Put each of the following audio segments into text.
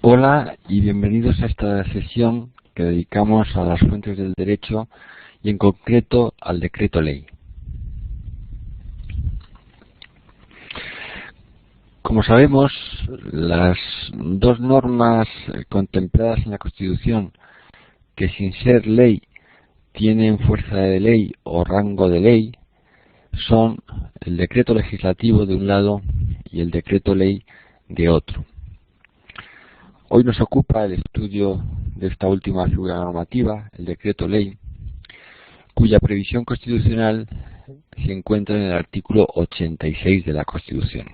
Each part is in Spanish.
Hola y bienvenidos a esta sesión que dedicamos a las fuentes del derecho y en concreto al decreto ley. Como sabemos, las dos normas contempladas en la Constitución que sin ser ley tienen fuerza de ley o rango de ley son el decreto legislativo de un lado y el decreto ley de otro. Hoy nos ocupa el estudio de esta última figura normativa, el decreto ley, cuya previsión constitucional se encuentra en el artículo 86 de la Constitución.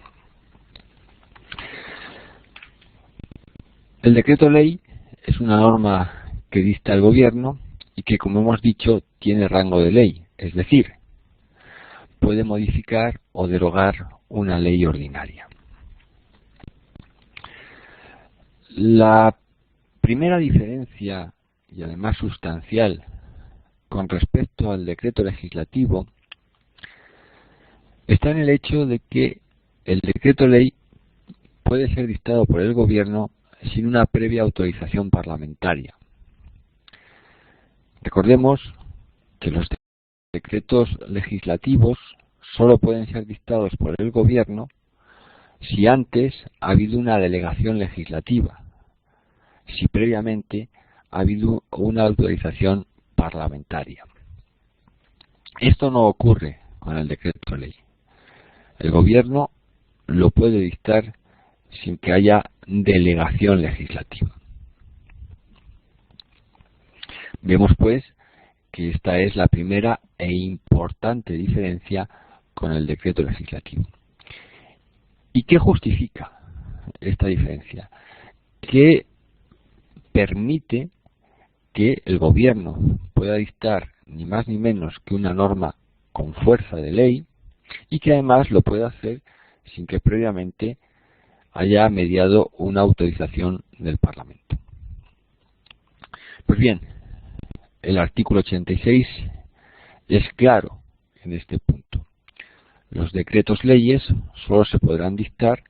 El decreto ley es una norma que dicta el gobierno y que, como hemos dicho, tiene rango de ley, es decir, puede modificar o derogar una ley ordinaria. La primera diferencia, y además sustancial, con respecto al decreto legislativo, está en el hecho de que el decreto ley puede ser dictado por el gobierno sin una previa autorización parlamentaria. Recordemos que los decretos legislativos solo pueden ser dictados por el gobierno si antes ha habido una delegación legislativa, si previamente ha habido una autorización parlamentaria. Esto no ocurre con el decreto ley. El gobierno lo puede dictar sin que haya delegación legislativa. Vemos pues que esta es la primera e importante diferencia con el decreto legislativo. ¿Y qué justifica esta diferencia? Que permite que el gobierno pueda dictar ni más ni menos que una norma con fuerza de ley y que además lo pueda hacer sin que previamente haya mediado una autorización del Parlamento. Pues bien, el artículo 86 es claro en este punto. Los decretos leyes solo se podrán dictar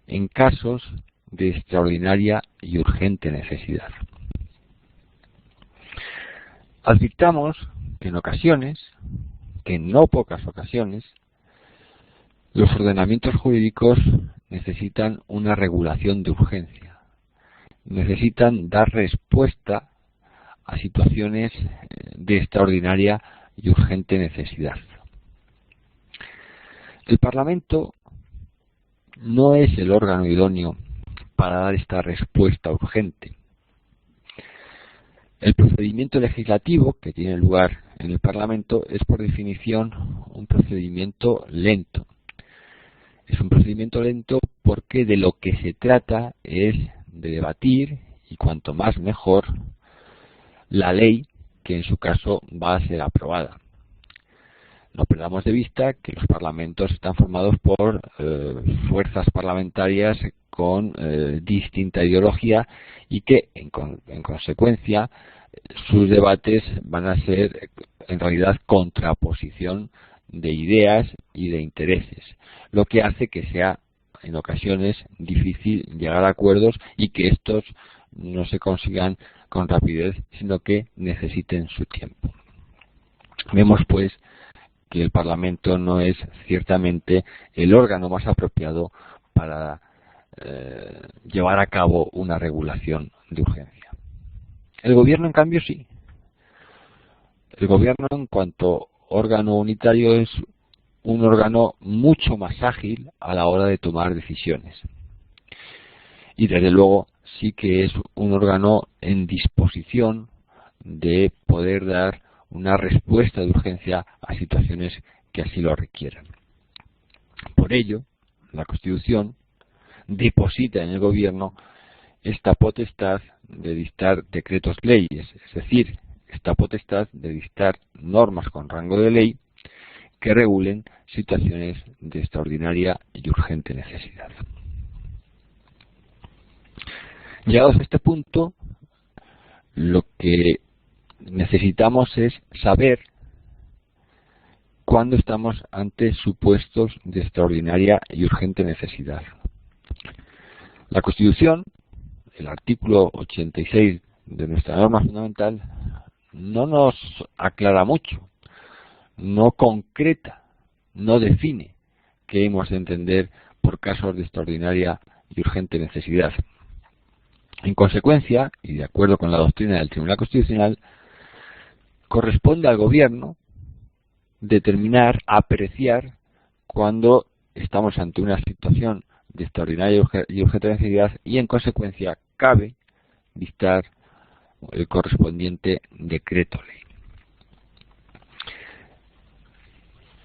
en casos de extraordinaria y urgente necesidad. Advirtamos que en ocasiones, que en no pocas ocasiones, los ordenamientos jurídicos necesitan una regulación de urgencia, necesitan dar respuesta a situaciones de extraordinaria y urgente necesidad. El Parlamento no es el órgano idóneo para dar esta respuesta urgente. El procedimiento legislativo que tiene lugar en el Parlamento es por definición un procedimiento lento. Es un procedimiento lento porque de lo que se trata es de debatir, y cuanto más mejor, la ley que en su caso va a ser aprobada. No perdamos de vista que los parlamentos están formados por fuerzas parlamentarias con distinta ideología y que en consecuencia sus debates van a ser en realidad contraposición de ideas y de intereses, lo que hace que sea en ocasiones difícil llegar a acuerdos y que estos no se consigan con rapidez, sino que necesiten su tiempo. Vemos pues que el Parlamento no es ciertamente el órgano más apropiado para llevar a cabo una regulación de urgencia. El gobierno, en cambio, sí. El gobierno, en cuanto órgano unitario, es un órgano mucho más ágil a la hora de tomar decisiones. Y desde luego sí que es un órgano en disposición de poder dar una respuesta de urgencia a situaciones que así lo requieran. Por ello, la Constitución deposita en el gobierno esta potestad de dictar decretos leyes, es decir, esta potestad de dictar normas con rango de ley que regulen situaciones de extraordinaria y urgente necesidad. Llegados a este punto, lo que necesitamos es saber cuándo estamos ante supuestos de extraordinaria y urgente necesidad. La Constitución el artículo 86 de nuestra norma fundamental no nos aclara mucho, no concreta, no define qué hemos de entender por casos de extraordinaria y urgente necesidad. En consecuencia, y de acuerdo con la doctrina del Tribunal Constitucional, corresponde al Gobierno determinar, apreciar cuando estamos ante una situación de extraordinaria y urgente necesidad y, en consecuencia, cabe dictar el correspondiente decreto ley.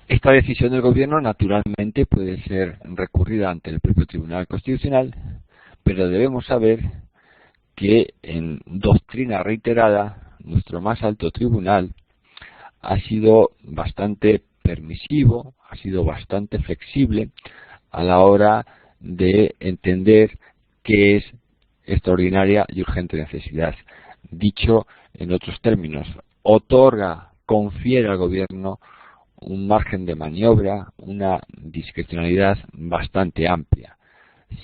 Esta decisión del Gobierno, naturalmente, puede ser recurrida ante el propio Tribunal Constitucional, pero debemos saber que en doctrina reiterada, nuestro más alto tribunal ha sido bastante permisivo, ha sido bastante flexible a la hora de entender qué es extraordinaria y urgente necesidad. Dicho en otros términos, otorga, confiere al Gobierno un margen de maniobra, una discrecionalidad bastante amplia,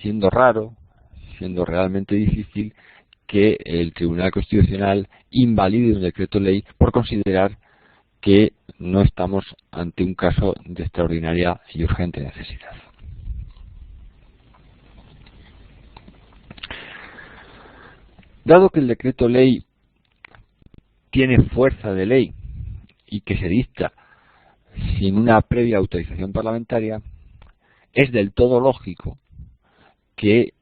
siendo raro, siendo realmente difícil que el Tribunal Constitucional invalide un decreto ley por considerar que no estamos ante un caso de extraordinaria y urgente necesidad. Dado que el decreto ley tiene fuerza de ley y que se dicta sin una previa autorización parlamentaria, es del todo lógico que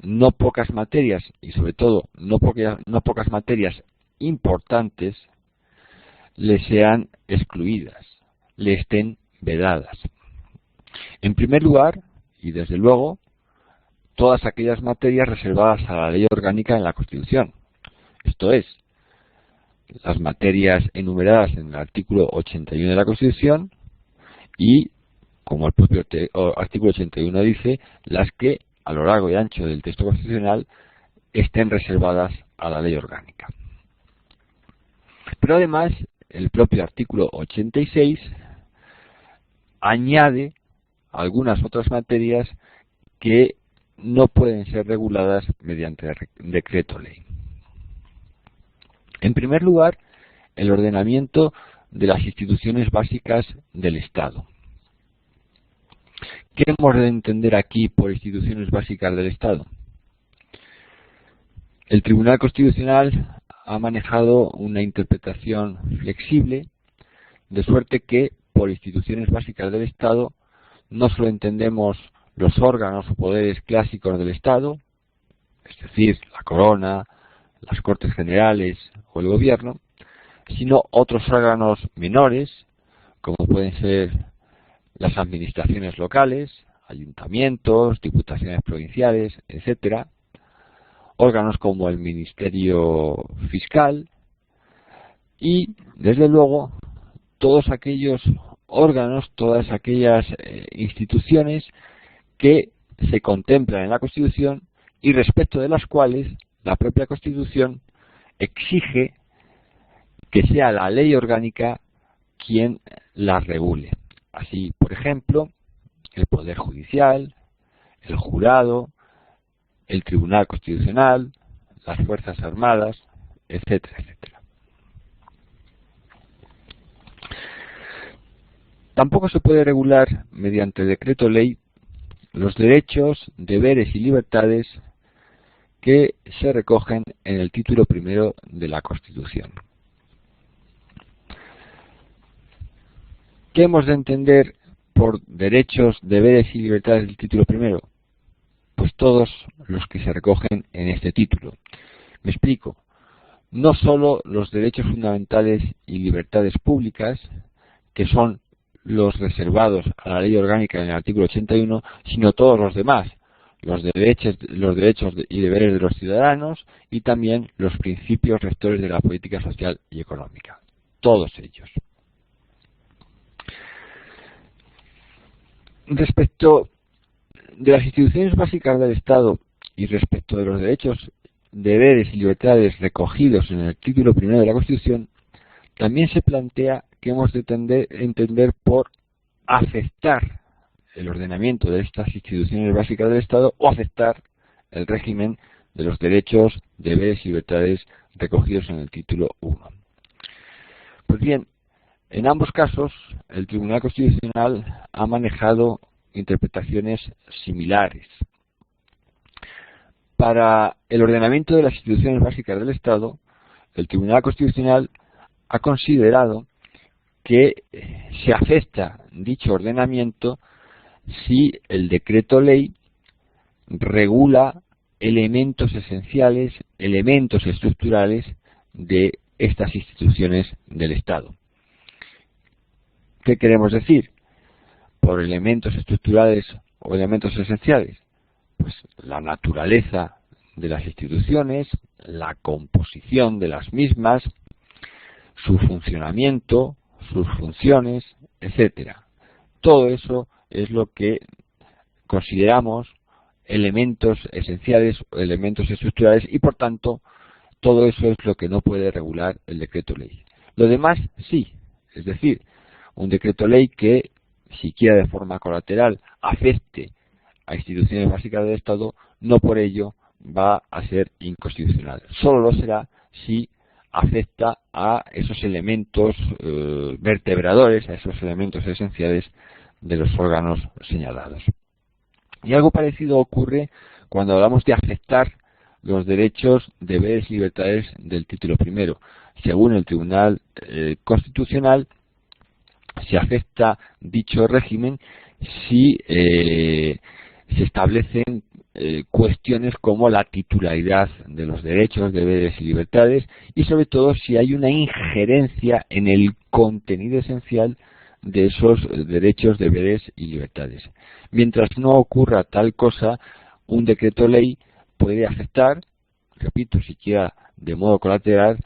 no pocas materias, y sobre todo no pocas materias importantes, le sean excluidas, le estén vedadas. En primer lugar, y desde luego, todas aquellas materias reservadas a la ley orgánica en la Constitución. Esto es, las materias enumeradas en el artículo 81 de la Constitución y, como el propio artículo 81 dice, las que a lo largo y ancho del texto constitucional estén reservadas a la ley orgánica. Pero además, el propio artículo 86 añade algunas otras materias que no pueden ser reguladas mediante decreto ley. En primer lugar, el ordenamiento de las instituciones básicas del Estado. ¿Qué hemos de entender aquí por instituciones básicas del Estado? El Tribunal Constitucional ha manejado una interpretación flexible, de suerte que por instituciones básicas del Estado no solo entendemos los órganos o poderes clásicos del Estado, es decir, la corona, las Cortes Generales o el Gobierno, sino otros órganos menores, como pueden ser las administraciones locales, ayuntamientos, diputaciones provinciales, etcétera, órganos como el Ministerio Fiscal y, desde luego, todos aquellos órganos, todas aquellas instituciones que se contemplan en la Constitución y respecto de las cuales la propia Constitución exige que sea la ley orgánica quien las regule. Así, por ejemplo, el Poder Judicial, el Jurado, el Tribunal Constitucional, las Fuerzas Armadas, etcétera, etcétera. Tampoco se puede regular mediante decreto ley los derechos, deberes y libertades que se recogen en el título primero de la Constitución. ¿Qué hemos de entender por derechos, deberes y libertades del título primero? Pues todos los que se recogen en este título. Me explico. No solo los derechos fundamentales y libertades públicas, que son los reservados a la ley orgánica en el artículo 81, sino todos los demás, los derechos y deberes de los ciudadanos y también los principios rectores de la política social y económica. Todos ellos. Respecto de las instituciones básicas del Estado y respecto de los derechos, deberes y libertades recogidos en el título primero de la Constitución, también se plantea que hemos de entender por afectar el ordenamiento de estas instituciones básicas del Estado o afectar el régimen de los derechos, deberes y libertades recogidos en el título 1. Pues bien, en ambos casos, el Tribunal Constitucional ha manejado interpretaciones similares. Para el ordenamiento de las instituciones básicas del Estado, el Tribunal Constitucional ha considerado que se afecta dicho ordenamiento si el decreto ley regula elementos esenciales, elementos estructurales de estas instituciones del Estado. ¿Qué queremos decir por elementos estructurales o elementos esenciales? Pues la naturaleza de las instituciones, la composición de las mismas, su funcionamiento, sus funciones, etcétera. Todo eso es lo que consideramos elementos esenciales o elementos estructurales y por tanto todo eso es lo que no puede regular el decreto ley. Lo demás sí, es decir, un decreto ley que siquiera de forma colateral afecte a instituciones básicas del Estado, no por ello va a ser inconstitucional. Solo lo será si afecta a esos elementos vertebradores, a esos elementos esenciales de los órganos señalados. Y algo parecido ocurre cuando hablamos de afectar los derechos, deberes y libertades del título primero. Según el Tribunal Constitucional, se afecta dicho régimen si se establecen cuestiones como la titularidad de los derechos, deberes y libertades y sobre todo si hay una injerencia en el contenido esencial de esos derechos, deberes y libertades. Mientras no ocurra tal cosa, un decreto ley puede afectar, repito, siquiera de modo colateral,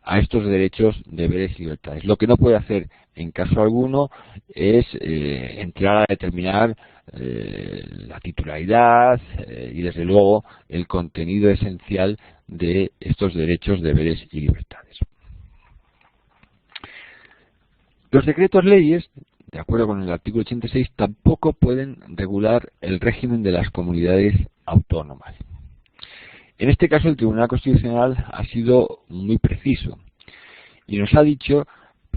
a estos derechos, deberes y libertades. Lo que no puede hacer en caso alguno es entrar a determinar la titularidad y desde luego el contenido esencial de estos derechos, deberes y libertades. Los decretos leyes, de acuerdo con el artículo 86, tampoco pueden regular el régimen de las comunidades autónomas. En este caso el Tribunal Constitucional ha sido muy preciso y nos ha dicho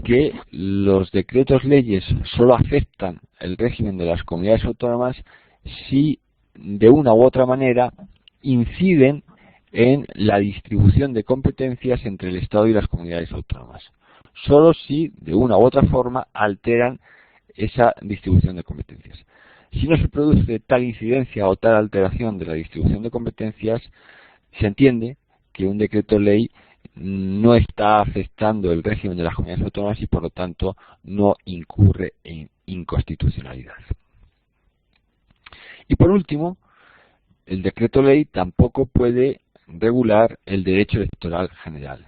que los decretos leyes solo afectan el régimen de las comunidades autónomas si de una u otra manera inciden en la distribución de competencias entre el Estado y las comunidades autónomas. Solo si de una u otra forma alteran esa distribución de competencias. Si no se produce tal incidencia o tal alteración de la distribución de competencias, se entiende que un decreto ley no está afectando el régimen de las comunidades autónomas y por lo tanto no incurre en inconstitucionalidad. Y por último, el decreto ley tampoco puede regular el derecho electoral general.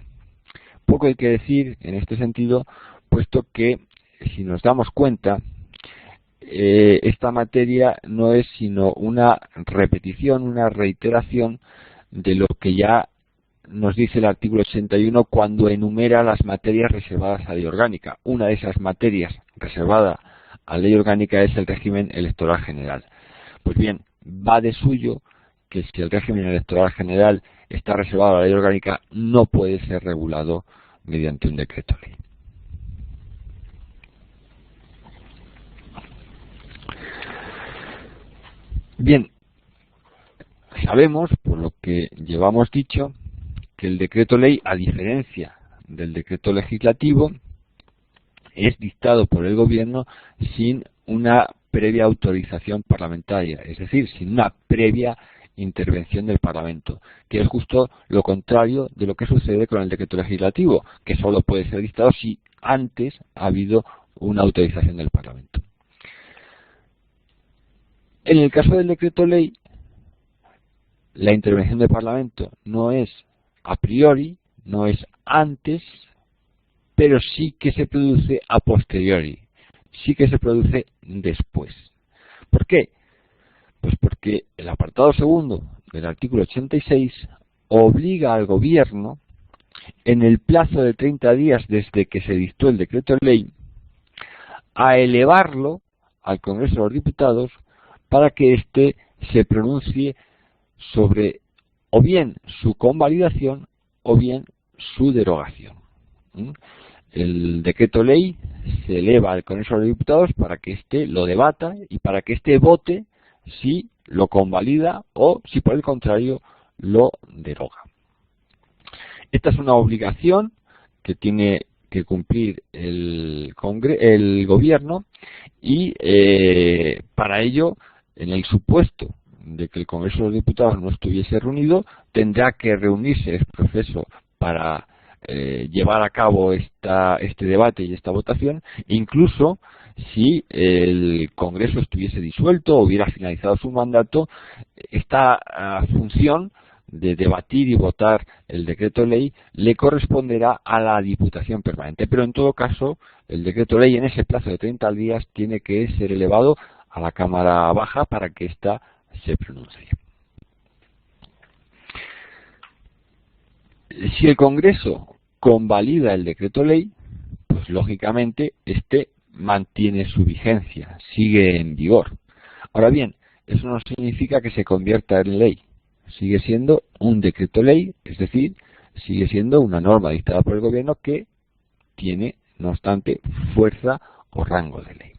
Poco hay que decir en este sentido, puesto que si nos damos cuenta, esta materia no es sino una repetición, una reiteración de lo que ya nos dice el artículo 81 cuando enumera las materias reservadas a ley orgánica. Una de esas materias reservada a ley orgánica es el régimen electoral general. Pues bien, va de suyo que si el régimen electoral general está reservado a la ley orgánica, no puede ser regulado mediante un decreto ley. Bien, sabemos, por lo que llevamos dicho, que el decreto ley, a diferencia del decreto legislativo, es dictado por el gobierno sin una previa autorización parlamentaria, es decir, sin una previa intervención del Parlamento, que es justo lo contrario de lo que sucede con el decreto legislativo, que solo puede ser dictado si antes ha habido una autorización del Parlamento. En el caso del decreto ley, la intervención del Parlamento no es a priori, no es antes, pero sí que se produce a posteriori, sí que se produce después. ¿Por qué? Pues porque el apartado segundo del artículo 86 obliga al gobierno, en el plazo de 30 días desde que se dictó el decreto ley, a elevarlo al Congreso de los Diputados para que éste se pronuncie sobre o bien su convalidación o bien su derogación. El decreto ley se eleva al Congreso de los Diputados para que éste lo debata y para que éste vote si lo convalida o si por el contrario lo deroga. Esta es una obligación que tiene que cumplir el gobierno y para ello, en el supuesto de que el Congreso de los Diputados no estuviese reunido, tendrá que reunirse el proceso para llevar a cabo este debate y esta votación, incluso si el Congreso estuviese disuelto o hubiera finalizado su mandato. Esta función de debatir y votar el decreto ley le corresponderá a la Diputación Permanente, pero en todo caso el decreto ley en ese plazo de 30 días tiene que ser elevado a la Cámara Baja para que ésta se pronuncie. Si el Congreso convalida el decreto ley, pues lógicamente este mantiene su vigencia, sigue en vigor. Ahora bien, eso no significa que se convierta en ley. Sigue siendo un decreto ley, es decir, sigue siendo una norma dictada por el gobierno que tiene, no obstante, fuerza o rango de ley.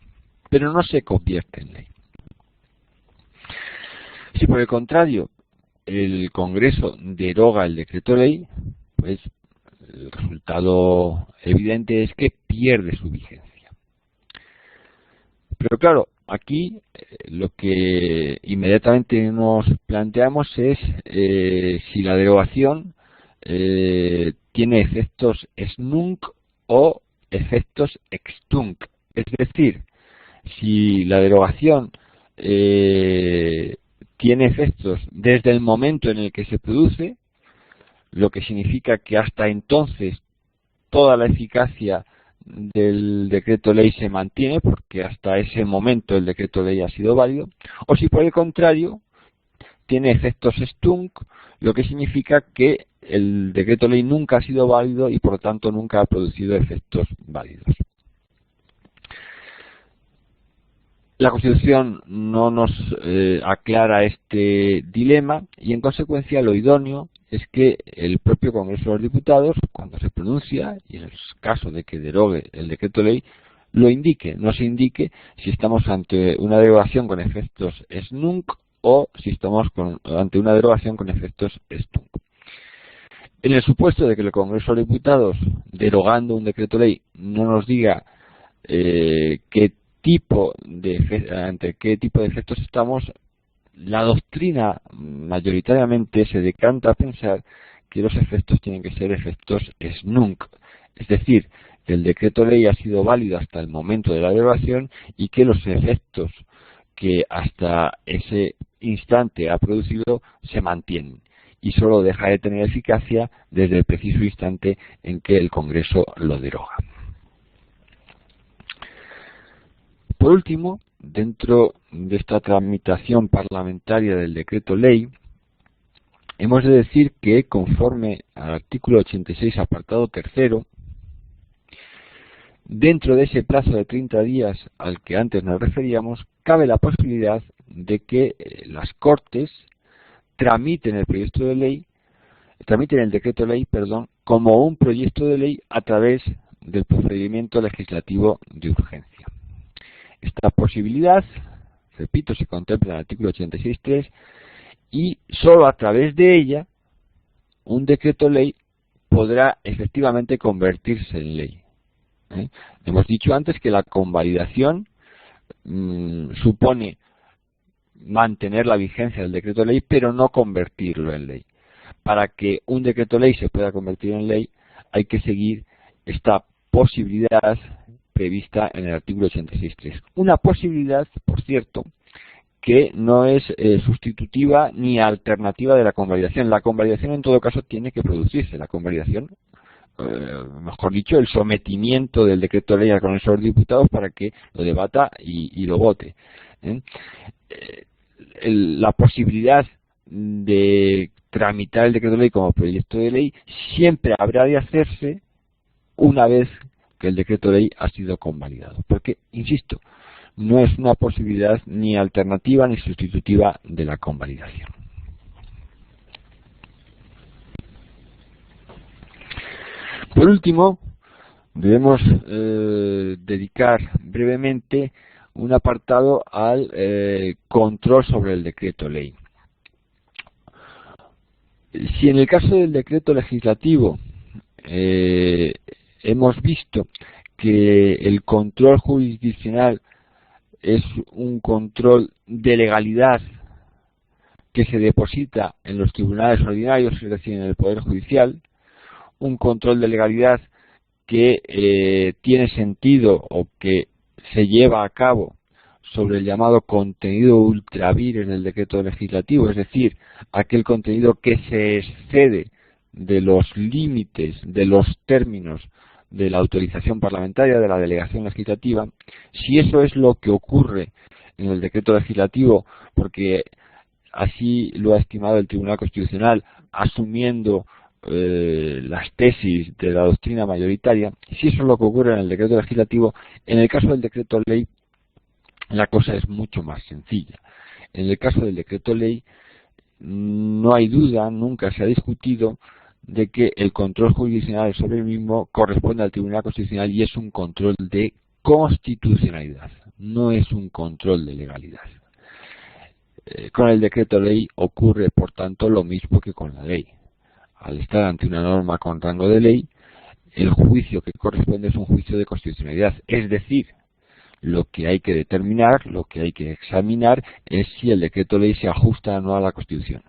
Pero no se convierte en ley. Si por el contrario el Congreso deroga el decreto ley, pues el resultado evidente es que pierde su vigencia. Pero claro, aquí lo que inmediatamente nos planteamos es si la derogación tiene efectos ex nunc o efectos ex tunc. Es decir, si la derogación tiene efectos desde el momento en el que se produce, lo que significa que hasta entonces toda la eficacia del decreto ley se mantiene porque hasta ese momento el decreto ley ha sido válido, o si por el contrario tiene efectos ex tunc, lo que significa que el decreto ley nunca ha sido válido y por lo tanto nunca ha producido efectos válidos. La Constitución no nos aclara este dilema y en consecuencia lo idóneo es que el propio Congreso de los Diputados, cuando se pronuncia, y en el caso de que derogue el decreto ley, lo indique, nos indique si estamos ante una derogación con efectos ex nunc o si estamos ante una derogación con efectos ex tunc. En el supuesto de que el Congreso de los Diputados, derogando un decreto ley, no nos diga ante qué tipo de efectos estamos, la doctrina mayoritariamente se decanta a pensar que los efectos tienen que ser efectos ex nunc, es decir, que el decreto ley ha sido válido hasta el momento de la derogación y que los efectos que hasta ese instante ha producido se mantienen y solo deja de tener eficacia desde el preciso instante en que el Congreso lo deroga. Por último, dentro de esta tramitación parlamentaria del decreto ley, hemos de decir que conforme al artículo 86 apartado tercero, dentro de ese plazo de 30 días al que antes nos referíamos, cabe la posibilidad de que las Cortes tramiten el decreto ley, como un proyecto de ley a través del procedimiento legislativo de urgencia. Esta posibilidad, repito, se contempla en el artículo 86.3 y solo a través de ella un decreto ley podrá efectivamente convertirse en ley. Hemos dicho antes que la convalidación supone mantener la vigencia del decreto ley, pero no convertirlo en ley. Para que un decreto ley se pueda convertir en ley, hay que seguir esta posibilidad prevista en el artículo 86.3. Una posibilidad, por cierto, que no es sustitutiva ni alternativa de la convalidación. La convalidación en todo caso tiene que producirse. La convalidación, mejor dicho, el sometimiento del decreto ley al Congreso de los Diputados para que lo debata y lo vote. La posibilidad de tramitar el decreto ley como proyecto de ley siempre habrá de hacerse una vez que el decreto ley ha sido convalidado, porque, insisto, no es una posibilidad ni alternativa ni sustitutiva de la convalidación. Por último, debemos dedicar brevemente un apartado al control sobre el decreto ley. Si en el caso del decreto legislativo hemos visto que el control jurisdiccional es un control de legalidad que se deposita en los tribunales ordinarios, es decir, en el Poder Judicial, un control de legalidad que tiene sentido o que se lleva a cabo sobre el llamado contenido ultra vires del decreto legislativo, es decir, aquel contenido que se excede de los límites, de los términos de la autorización parlamentaria, de la delegación legislativa. Si eso es lo que ocurre en el decreto legislativo, porque así lo ha estimado el Tribunal Constitucional, asumiendo las tesis de la doctrina mayoritaria, si eso es lo que ocurre en el decreto legislativo, en el caso del decreto ley la cosa es mucho más sencilla. En el caso del decreto ley no hay duda, nunca se ha discutido de que el control jurisdiccional sobre el mismo corresponde al Tribunal Constitucional y es un control de constitucionalidad, no es un control de legalidad. Con el decreto ley ocurre, por tanto, lo mismo que con la ley. Al estar ante una norma con rango de ley, el juicio que corresponde es un juicio de constitucionalidad. Es decir, lo que hay que determinar, lo que hay que examinar es si el decreto ley se ajusta o no a la Constitución.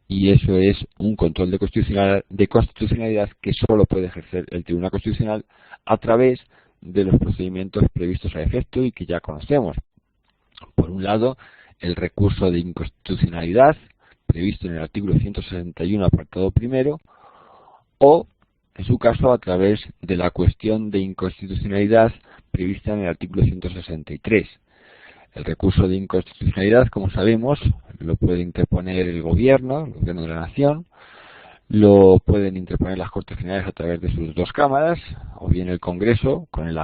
Y eso es un control de constitucionalidad que solo puede ejercer el Tribunal Constitucional a través de los procedimientos previstos a efecto y que ya conocemos. Por un lado, el recurso de inconstitucionalidad previsto en el artículo 161 apartado primero, o en su caso a través de la cuestión de inconstitucionalidad prevista en el artículo 163. El recurso de inconstitucionalidad, como sabemos, lo puede interponer el gobierno de la Nación, lo pueden interponer las Cortes Generales a través de sus dos cámaras, o bien el Congreso, con el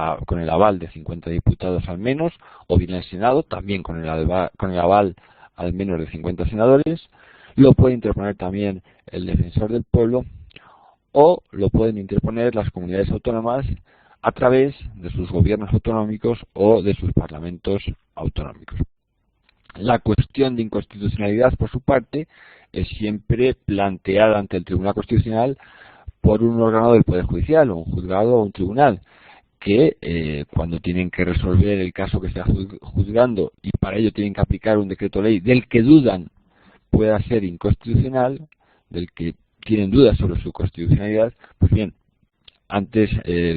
aval de 50 diputados al menos, o bien el Senado, también con el aval al menos de 50 senadores, lo puede interponer también el Defensor del Pueblo, o lo pueden interponer las comunidades autónomas a través de sus gobiernos autonómicos o de sus parlamentos autonómicos. La cuestión de inconstitucionalidad, por su parte, es siempre planteada ante el Tribunal Constitucional por un órgano del Poder Judicial, o un juzgado o un tribunal, que cuando tienen que resolver el caso que está juzgando y para ello tienen que aplicar un decreto ley del que dudan pueda ser inconstitucional, del que tienen dudas sobre su constitucionalidad, pues bien, antes,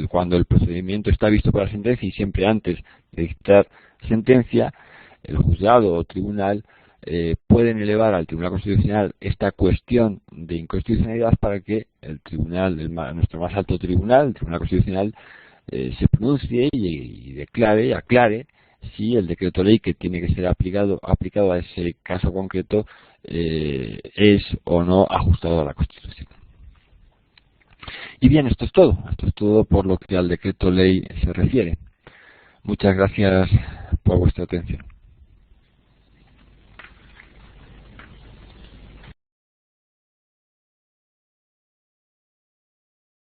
cuando el procedimiento está visto para sentencia y siempre antes de dictar sentencia, el juzgado o tribunal pueden elevar al Tribunal Constitucional esta cuestión de inconstitucionalidad para que el tribunal, nuestro más alto tribunal, el Tribunal Constitucional, se pronuncie y declare y aclare si el decreto ley que tiene que ser aplicado a ese caso concreto es o no ajustado a la Constitución. Y bien, esto es todo por lo que al decreto ley se refiere. Muchas gracias por vuestra atención.